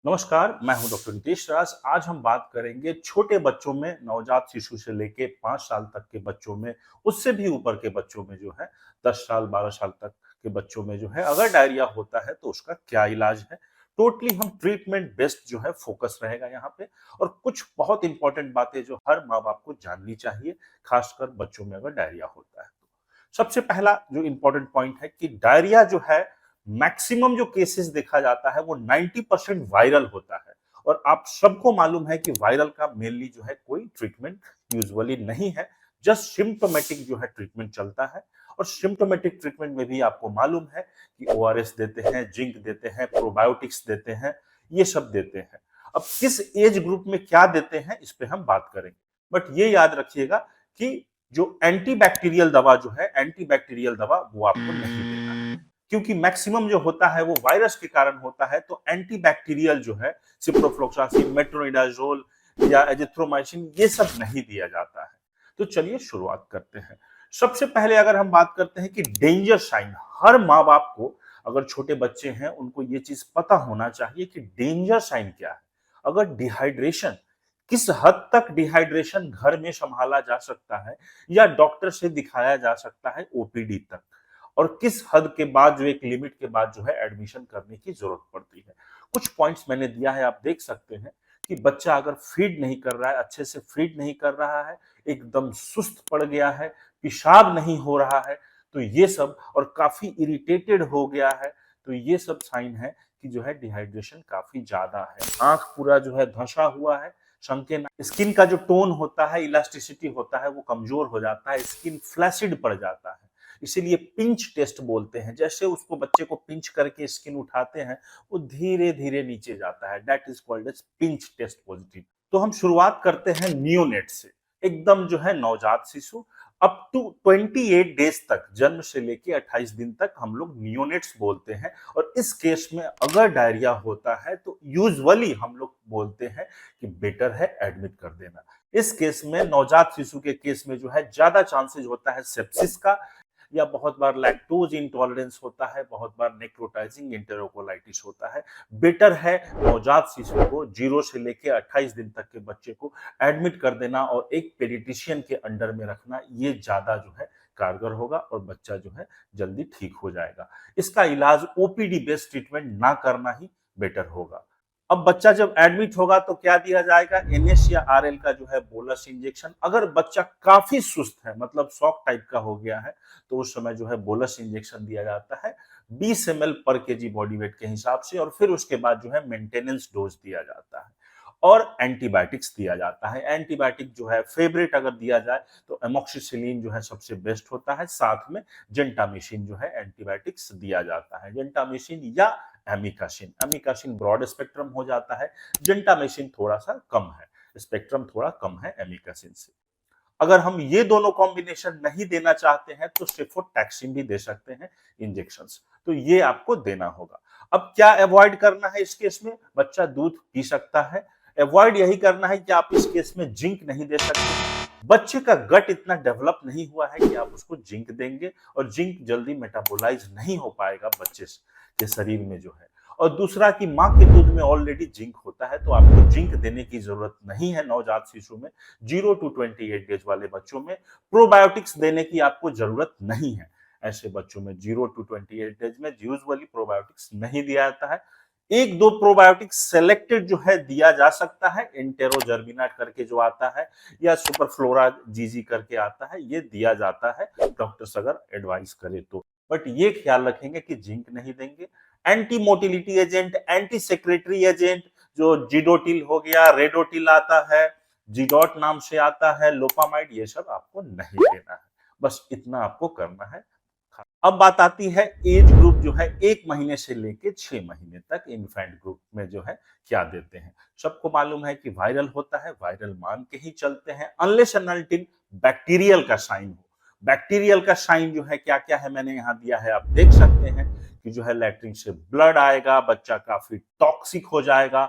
नमस्कार, मैं हूं डॉक्टर नितेश राज। आज हम बात करेंगे छोटे बच्चों में, नवजात शिशु से लेके 5 साल तक के बच्चों में, उससे भी ऊपर के बच्चों में जो है 10 साल 12 साल तक के बच्चों में जो है अगर डायरिया होता है तो उसका क्या इलाज है। टोटली हम ट्रीटमेंट बेस्ड जो है फोकस रहेगा यहाँ पे। और कुछ बहुत इंपॉर्टेंट बातें जो हर माँ बाप को जाननी चाहिए, खासकर बच्चों में अगर डायरिया होता है तो। सबसे पहला जो इंपॉर्टेंट पॉइंट है कि डायरिया जो है, मैक्सिमम जो केसेस देखा जाता है वो 90% वायरल होता है। और आप सबको मालूम है कि वायरल का मेनली जो है कोई ट्रीटमेंट यूजुअली नहीं है, जस्ट सिम्प्टोमेटिक जो है ट्रीटमेंट चलता है। और सिम्प्टोमेटिक ट्रीटमेंट में भी आपको मालूम है कि ओआरएस देते हैं, जिंक देते हैं, प्रोबायोटिक्स देते हैं, ये सब देते हैं। अब किस एज ग्रुप में क्या देते हैं इस पे हम बात करेंगे, बट ये याद रखिएगा कि जो एंटीबैक्टीरियल दवा जो है, एंटीबैक्टीरियल दवा वो आपको नहीं देना है, क्योंकि मैक्सिमम जो होता है वो वायरस के कारण होता है। तो एंटीबैक्टीरियल जो है, सिप्रोफ्लोक्सासिन, मेट्रोनिडाजोल या एजिथ्रोमाइसिन, ये सब नहीं दिया जाता है। तो चलिए शुरुआत करते हैं। सबसे पहले अगर हम बात करते हैं कि डेंजर साइन, हर माँ बाप को अगर छोटे बच्चे हैं उनको ये चीज पता होना चाहिए कि डेंजर साइन क्या है। अगर डिहाइड्रेशन, किस हद तक डिहाइड्रेशन घर में संभाला जा सकता है या डॉक्टर से दिखाया जा सकता है ओपीडी तक, और किस हद के बाद जो एक लिमिट के बाद जो है एडमिशन करने की जरूरत पड़ती है। कुछ पॉइंट्स मैंने दिया है, आप देख सकते हैं कि बच्चा अगर फीड नहीं कर रहा है, अच्छे से फीड नहीं कर रहा है, एकदम सुस्त पड़ गया है, पेशाब नहीं हो रहा है, तो ये सब, और काफी इरिटेटेड हो गया है, तो ये सब साइन है कि जो है डिहाइड्रेशन काफी ज्यादा है। आंख पूरा जो है धंसा हुआ है, संकेत स्किन का जो टोन होता है, इलास्टिसिटी होता है, वो कमजोर हो जाता है, स्किन फ्लैसिड पड़ जाता है। इसीलिए पिंच टेस्ट बोलते हैं, जैसे उसको बच्चे को पिंच करके स्किन उठाते हैं वो धीरे धीरे नीचे जाता है, that is called as pinch test positive. तो हम शुरुआत करते हैं नियोनेट से, एकदम जो है नवजात शिशु, अप टू 28 डेज तक, जन्म से लेके 28 दिन तक हम लोग नियोनेट्स बोलते हैं। और इस केस में अगर डायरिया होता है तो यूजुअली हम लोग बोलते हैं कि बेटर है एडमिट कर देना। इस केस में, नवजात शिशु के केस में जो है ज्यादा चांसेस होता है सेप्सिस का, या बहुत बार लैक्टोज इंटॉलरेंस होता है, बहुत बार नेक्रोटाइजिंग एंटेरोकोलाइटिस होता है। बेटर है नवजात शिशु को 0 से लेके 28 दिन तक के बच्चे को एडमिट कर देना और एक पेडिट्रिशियन के अंडर में रखना, ये ज्यादा जो है कारगर होगा और बच्चा जो है जल्दी ठीक हो जाएगा। इसका इलाज ओपीडी बेस्ड ट्रीटमेंट ना करना ही बेटर होगा। अब बच्चा जब एडमिट होगा तो क्या दिया जाएगा, एनएस या आरएल का जो है बोलस इंजेक्शन। अगर बच्चा काफी सुस्त है, मतलब शॉक टाइप का हो गया है, तो उस समय जो है बोलस इंजेक्शन दिया जाता है 20 ml पर केजी बॉडी वेट के हिसाब से, और फिर उसके बाद जो है मेंटेनेंस डोज दिया जाता है और एंटीबायोटिक्स दिया जाता है। एंटीबायोटिक जो है फेवरेट अगर दिया जाए तो एमोक्सिसिलिन जो है सबसे बेस्ट होता है, साथ में जेंटामिसिन जो है एंटीबायोटिक्स दिया जाता है, जेंटामिसिन या एमिकासिन। एमिकासिन ब्रॉड स्पेक्ट्रम हो जाता है, जेंटामिसिन थोड़ा सा कम है, स्पेक्ट्रम थोड़ा कम है एमिकासिन से। अगर हम ये दोनों कॉम्बिनेशन नहीं देना चाहते हैं तो सेफोटैक्सिन भी दे सकते हैं इंजेक्शंस, तो ये आपको देना होगा। अब क्या अवॉइड करना है इस केस में, बच्चा दूध पी सकता है, अवॉइड यही करना है कि आप इस केस में जिंक नहीं दे सकते। बच्चे का गट इतना डेवलप नहीं हुआ है कि आप उसको जिंक देंगे, और जिंक जल्दी मेटाबोलाइज नहीं हो पाएगा बच्चे के शरीर में जो है। और दूसरा कि माँ के दूध में ऑलरेडी जिंक होता है, तो आपको जिंक देने की जरूरत नहीं है नवजात शिशु में। 0 to 28 डेज वाले बच्चों में प्रोबायोटिक्स देने की आपको जरूरत नहीं है। ऐसे बच्चों में 0 to 28 डेज में यूजुअली प्रोबायोटिक्स नहीं दिया जाता है। एक दो प्रोबायोटिक्स सेलेक्टेड जो है दिया जा सकता है, एंटेरोजर्मिना करके जो आता है या सुपरफ्लोरा जीजी करके आता है, ये दिया जाता है डॉक्टर्स अगर एडवाइस करे तो। बट ये ख्याल रखेंगे कि जिंक नहीं देंगे। Anti motility agent, anti secretory agent, जो जिडोटिल हो गया, रेडोटिल आता है, जिडोट नाम से आता है, लोपामाइड, ये सब आपको नहीं देना है। बस इतना आपको करना है। अब बात आती है एज ग्रुप जो है 1 महीने से लेके 6 महीने तक, इन्फेंट ग्रुप में जो है क्या देते हैं। सबको मालूम है कि वायरल होता है, वायरल मान के ही चलते हैं, अनलेस एंड अनटिल बैक्टीरियल का साइन हो। बैक्टीरियल का साइन जो है क्या क्या है मैंने यहाँ दिया है, आप देख सकते हैं कि जो है लैट्रिन से ब्लड आएगा, बच्चा काफी टॉक्सिक हो जाएगा,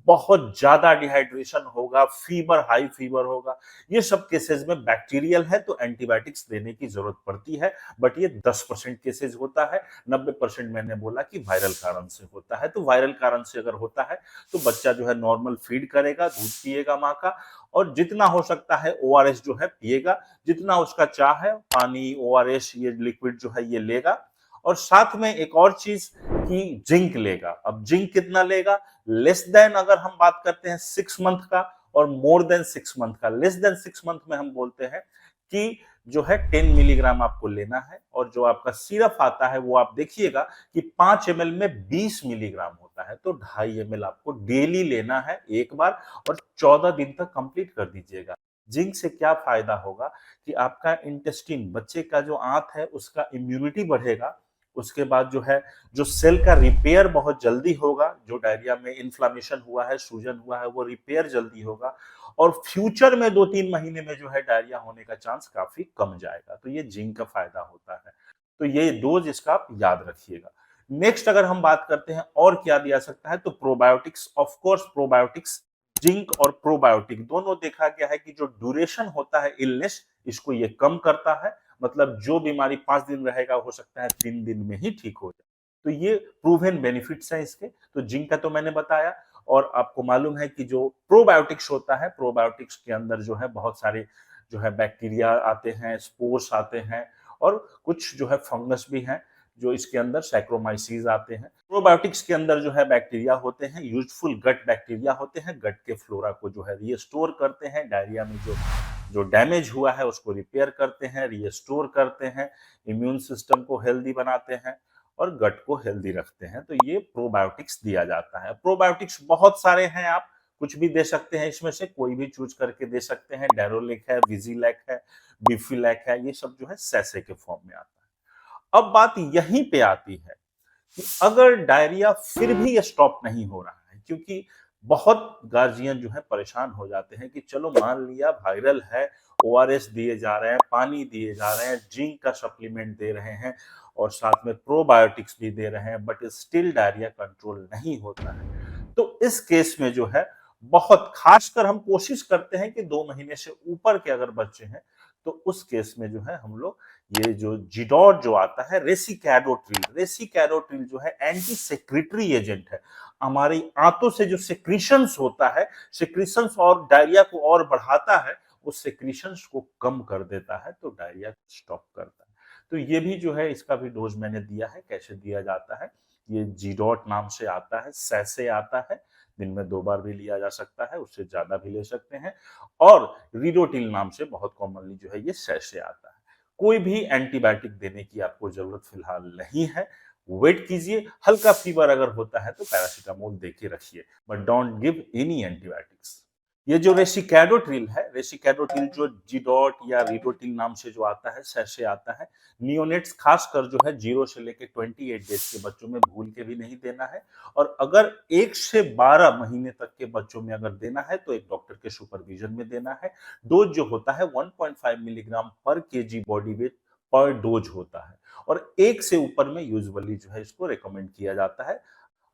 बहुत ज्यादा डिहाइड्रेशन होगा, फीवर, हाई फीवर होगा, ये सब केसेस में बैक्टीरियल है तो एंटीबायोटिक्स देने की जरूरत पड़ती है। बट ये 10% केसेस होता है, 90% मैंने बोला कि वायरल कारण से होता है। तो वायरल कारण से अगर होता है तो बच्चा जो है नॉर्मल फीड करेगा, दूध पिएगा माँ का, और जितना हो सकता है ओआरएस जो है पिएगा, जितना उसका चाह है, पानी, ओआरएस, ये लिक्विड जो है ये लेगा। और साथ में एक और चीज कि जिंक लेगा। अब जिंक कितना लेगा? लेस देन, अगर हम बात करते हैं 6 मंथ का, और मोर देन 6 मंथ का। लेस देन 6 मंथ में हम बोलते हैं कि जो है 10 मिलीग्राम आपको लेना है, और जो आपका सिरप आता है वो आप देखिएगा कि 5 ml में 20 मिलीग्राम होता है, तो 2.5 ml आपको डेली लेना है एक बार, और 14 दिन तक कंप्लीट कर दीजिएगा। जिंक से क्या फायदा होगा कि आपका इंटेस्टिन, बच्चे का जो आंत है उसका इम्यूनिटी बढ़ेगा। उसके बाद जो है, जो सेल का रिपेयर बहुत जल्दी होगा, जो डायरिया में इन्फ्लामेशन हुआ है, सूजन हुआ है, वो रिपेयर जल्दी होगा, और फ्यूचर में 2-3 महीने में जो है डायरिया होने का चांस काफी कम जाएगा। तो ये जिंक का फायदा होता है। तो ये डोज इसका आप याद रखिएगा। नेक्स्ट अगर हम बात करते हैं और क्या दिया सकता है, तो probiotics. Of course probiotics, zinc और प्रोबायोटिक दोनों देखा गया है कि जो ड्यूरेशन होता है इलनेस, इसको ये कम करता है। मतलब जो बीमारी 5 दिन रहेगा, हो सकता है 3 दिन में ही ठीक हो जाए। तो ये प्रूवन बेनिफिट्स हैं इसके। तो जिंक का तो मैंने बताया। और आपको मालूम है कि जो प्रोबायोटिक्स होता है, प्रोबायोटिक्स के अंदर जो है बहुत सारे जो है बैक्टीरिया आते हैं, स्पोर्स आते हैं, और कुछ जो है फंगस भी हैं जो इसके अंदर सैक्रोमाइसीज आते हैं। प्रोबायोटिक्स के अंदर जो है बैक्टीरिया होते हैं, यूजफुल गट बैक्टीरिया होते हैं, गट के फ्लोरा को जो है रीस्टोर करते हैं, डायरिया में जो जो डैमेज हुआ है उसको रिपेयर करते हैं, रीस्टोर करते हैं, इम्यून सिस्टम को हेल्दी बनाते हैं, और गट को हेल्दी रखते हैं। तो ये प्रोबायोटिक्स दिया जाता है। प्रोबायोटिक्स बहुत सारे हैं, आप कुछ भी दे सकते हैं, इसमें से कोई भी चूज करके दे सकते हैं। डेरोलिक है, विजिलैक है, बिफिलैक है, ये सब जो है सैसे के फॉर्म में आता है। अब बात यहीं पे आती है कि अगर डायरिया फिर भी स्टॉप नहीं हो रहा है, क्योंकि बहुत गार्जियन जो है परेशान हो जाते हैं कि चलो मान लिया वायरल है, ओआरएस दिए जा रहे हैं, पानी दिए जा रहे हैं, जिंक का सप्लीमेंट दे रहे हैं, और साथ में प्रोबायोटिक्स भी दे रहे हैं, बट स्टिल डायरिया कंट्रोल नहीं होता है। तो इस केस में जो है, बहुत खासकर हम कोशिश करते हैं कि 2 महीने से ऊपर के अगर बच्चे हैं, तो उस केस में जो है हम लोग ये जो जिडॉट जो आता है, रेसिकैडोट्रिल, रेसिकैडोट्रिल जो है एंटी सेक्रेटरी एजेंट है। हमारी आंतों से जो सेक्रीशंस होता है, सेक्रीशंस और डायरिया को और बढ़ाता है, उस सेक्रीशंस को कम कर देता है, तो डायरिया स्टॉप करता है। तो ये भी जो है, इसका भी डोज मैंने दिया है। कैसे दिया जाता है? ये जिडॉट नाम से आता है, सैसे आता है, दिन में 2 बार भी लिया जा सकता है, उससे ज्यादा भी ले सकते हैं। और रिडोटिल नाम से बहुत कॉमनली जो है ये सैसे आता है। कोई भी एंटीबायोटिक देने की आपको जरूरत फिलहाल नहीं है। वेट कीजिए, हल्का फीवर अगर होता है तो पैरासीटामोल दे के रखिए, but don't give any antibiotics. ये जो रेसिकैडोट्रिल है, रेसिकैडोट्रिल जो जिडॉट या रिडोटिल नाम से जो आता है, सैसे आता है, नियोनेट्स खासकर जो है 0 से लेके 28 डेज के बच्चों में भूल के भी नहीं देना है। और अगर 1 से 12 महीने तक के बच्चों में अगर देना है तो एक डॉक्टर के सुपरविजन में देना है। डोज जो होता है 1.5 मिलीग्राम पर केजी बॉडी वेट पर डोज होता है, और 1 से ऊपर में यूजुअली जो है इसको रिकमेंड किया जाता है।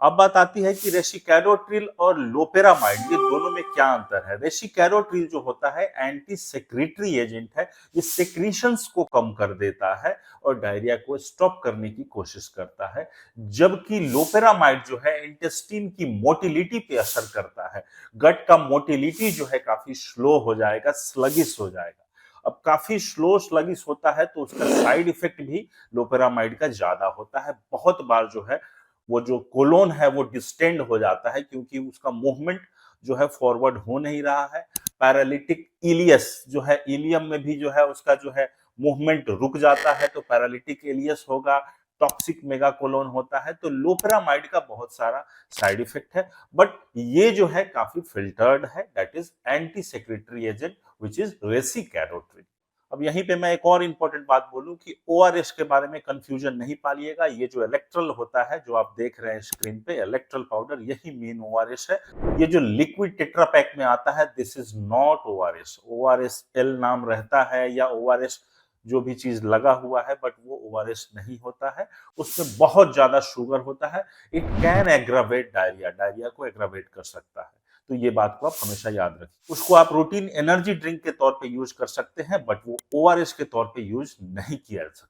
अब बात आती है कि रेसिकैडोट्रिल और लोपेरामाइड, ये दोनों में क्या अंतर है? रेसिकैडोट्रिल जो होता है एंटी सेक्रेटरी एजेंट है, ये सेक्रीशंस को कम कर देता है और डायरिया को स्टॉप करने की कोशिश करता है। जबकि लोपेरामाइड जो है इंटेस्टिन की मोटिलिटी पे असर करता है। गट का मोटिलिटी जो है काफी स्लो हो जाएगा, स्लगिश हो जाएगा। अब काफी स्लो स्लगिश होता है तो उसका साइड इफेक्ट भी लोपेरामाइड का ज्यादा होता है। बहुत बार जो है वो जो कोलोन है वो डिस्टेंड हो जाता है, क्योंकि उसका मूवमेंट जो है फॉरवर्ड हो नहीं रहा है। पैरालिटिक इलियस जो है, इलियम में भी जो है उसका जो है मूवमेंट रुक जाता है, तो पैरालिटिक इलियस होगा। टॉक्सिक मेगाकोलोन होता है। तो लोपेरामाइड का बहुत सारा साइड इफेक्ट है, बट ये जो है काफी फिल्टर्ड है, that is anti secretory agent which is racecadotril. अब यहीं पे मैं एक और इंपॉर्टेंट बात बोलूं कि ओआरएस के बारे में कंफ्यूजन नहीं पालिएगा। ये जो इलेक्ट्रल होता है, जो आप देख रहे हैं स्क्रीन पे, इलेक्ट्रल पाउडर, यही मेन ओआरएस है। ये जो लिक्विड टेट्रा पैक में आता है, this is not ORS. ORS L नाम रहता है या ओआरएस जो भी चीज लगा हुआ है, बट वो ओआरएस नहीं होता है, उसमें बहुत ज्यादा शुगर होता है। It can aggravate diarrhoea, diarrhoea को एग्रावेट कर सकता है। तो ये बात को आप हमेशा याद रखें। उसको आप रूटीन एनर्जी ड्रिंक के तौर पे यूज कर सकते हैं, बट वो ओआरएस के तौर पे यूज नहीं किया जा सकता।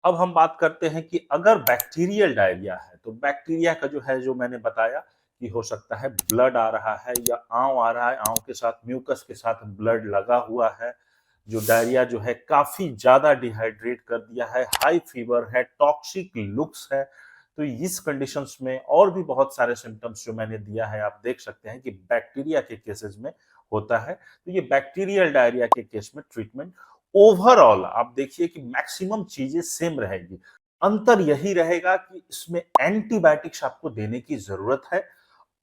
अब हम बात करते हैं कि अगर बैक्टीरियल डायरिया है, तो बैक्टीरिया का जो है, जो मैंने बताया कि हो सकता है ब्लड आ रहा है या आंव आ रहा है, आंव के साथ म्यूकस के साथ ब्लड लगा हुआ है, जो डायरिया जो है काफी ज्यादा डिहाइड्रेट कर दिया है, हाई फीवर है, टॉक्सिक लुक्स है। तो इस कंडीशंस में और भी बहुत सारे सिम्टम्स जो मैंने दिया है, आप देख सकते हैं कि बैक्टीरिया के केसेस में होता है। तो ये बैक्टीरियल डायरिया के केस में ट्रीटमेंट ओवरऑल आप देखिए कि मैक्सिमम चीजें सेम रहेगी। अंतर यही रहेगा कि इसमें एंटीबायोटिक्स आपको देने की जरूरत है,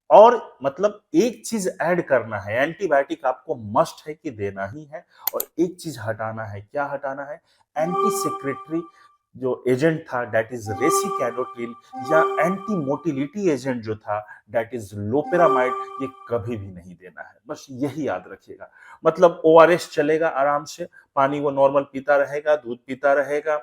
और मतलब एक चीज ऐड करना है, एंटीबायोटिक आपको मस्ट है कि देना ही है, और एक चीज हटाना है। क्या हटाना है? एंटी सेक्रेटरी जो एजेंट था, दैट इज रेसिकैडोट्रिल, या एंटी मोटिलिटी एजेंट जो था, दैट इज लोपेरामाइड, ये कभी भी नहीं देना है। बस यही याद रखिएगा। मतलब ओआरएस चलेगा आराम से, पानी वो नॉर्मल पीता रहेगा, दूध पीता रहेगा,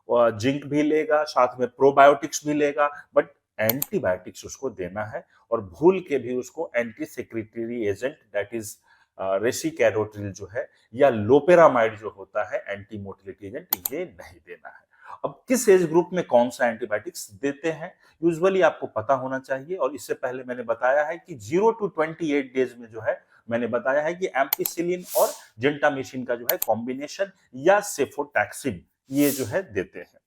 जिंक भी लेगा, साथ में प्रोबायोटिक्स भी लेगा, बट एंटीबायोटिक्स उसको देना है। और भूल के भी उसको anti secretory agent, that is racecadotril जो है, या लोपेरामाइड जो होता है एंटी मोटिलिटी एजेंट, ये नहीं देना है। अब किस एज ग्रुप में कौन सा एंटीबायोटिक्स देते हैं, यूजुअली आपको पता होना चाहिए। और इससे पहले मैंने बताया है कि 0 to 28 डेज में जो है, मैंने बताया है कि एम्पिसिलिन और जेंटामिसिन का जो है कॉम्बिनेशन, या सेफोटैक्सिन, ये जो है देते हैं।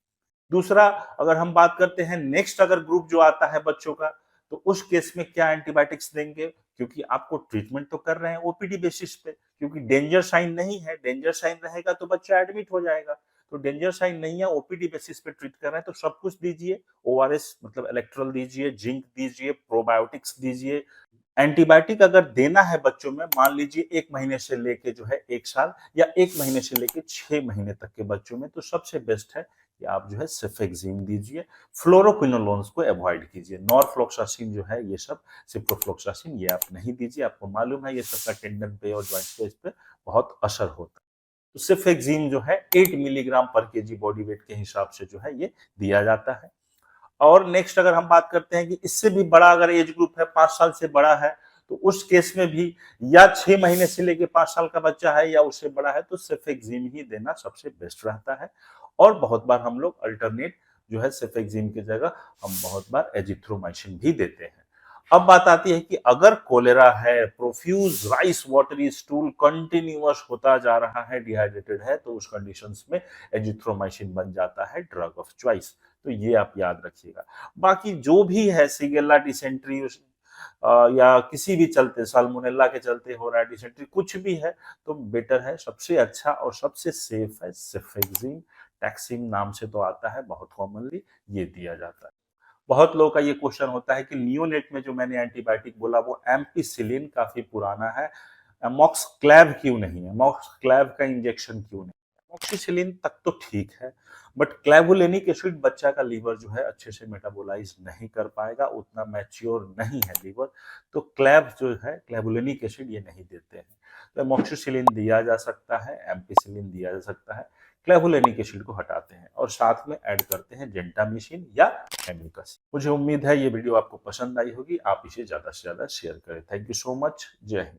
दूसरा, अगर हम बात करते हैं नेक्स्ट, अगर ग्रुप जो आता है बच्चों का, तो उस केस में क्या एंटीबायोटिक्स देंगे, क्योंकि आपको ट्रीटमेंट तो कर रहे हैं ओपीडी बेसिस पे, क्योंकि डेंजर साइन नहीं है। डेंजर साइन रहेगा तो बच्चा एडमिट हो जाएगा। तो डेंजर साइन नहीं है, ओपीडी बेसिस पे ट्रीट कर रहे हैं, तो सब कुछ दीजिए। ओआरएस मतलब इलेक्ट्रोल दीजिए, जिंक दीजिए, प्रोबायोटिक्स दीजिए। एंटीबायोटिक अगर देना है बच्चों में, मान लीजिए 1 महीने से लेके जो है 1 साल, या 1 महीने से लेके 6 महीने तक के बच्चों में, तो सबसे बेस्ट है कि आप जो है सेफेक्सिम दीजिए। फ्लोरोक्विनोलोन्स को अवॉइड कीजिए। नॉरफ्लॉक्सासिन जो है, ये सब, सिप्रोफ्लॉक्सासिन, ये आप नहीं दीजिए। आपको मालूम है ये सबका टेंडन पे और जॉइंट पे, इस पे बहुत असर होता है। तो सिफेक्सिम जो है 8 मिलीग्राम पर केजी बॉडी वेट के हिसाब से जो है ये दिया जाता है। और नेक्स्ट अगर हम बात करते हैं कि इससे भी बड़ा अगर एज ग्रुप है, 5 साल से बड़ा है, तो उस केस में भी, या 6 महीने से लेके 5 साल का बच्चा है या उससे बड़ा है, तो सेफेक्सिम ही देना सबसे बेस्ट रहता है। और बहुत बार हम लोग अल्टरनेट जो है सेफेक्सिम की जगह हम बहुत बार एजिथ्रोमाइसिन भी देते हैं। अब बात आती है कि अगर कोलेरा है, profuse rice watery stool continuous होता जा रहा है, डिहाइड्रेटेड है, तो उस कंडीशंस में एजिथ्रोमाइसिन बन जाता है ड्रग ऑफ चॉइस। तो ये आप याद रखिएगा। बाकी जो भी है, सिगेला, डिसेंट्री, या किसी भी चलते, साल्मोनेला के चलते हो रहा है डिसेंट्री, कुछ भी है, तो बेटर है, सबसे अच्छा और सबसे सेफ है सेफेक्सिम। टैक्सिम नाम से तो आता है बहुत कॉमनली, ये दिया जाता है। बहुत लोगों का ये क्वेश्चन होता है कि नियोनेट में जो मैंने एंटीबायोटिक बोला वो एम्पिसिलिन काफी पुराना है, मॉक्सक्लैव क्यों नहीं है, मॉक्सक्लैव का इंजेक्शन क्यों नहीं है? मॉक्सिसिलिन तक तो ठीक है, बट क्लेवुलेनिक एसिड बच्चा का लीवर जो है अच्छे से मेटाबोलाइज नहीं कर पाएगा, उतना मैच्योर नहीं है लीवर। तो क्लेव जो है, क्लेवुलेनिक एसिड, ये नहीं देते हैं। तो मॉक्सिसिलिन दिया जा सकता है, एम्पिसिलिन दिया जा सकता है। क्लेवुलेनिक एसिड को हटाते हैं और साथ में ऐड करते हैं जेंटामिसिन या एमिकस। मुझे उम्मीद है ये वीडियो आपको पसंद आई होगी, आप इसे ज्यादा से ज्यादा शेयर करें। Thank you so much. जय हिंद।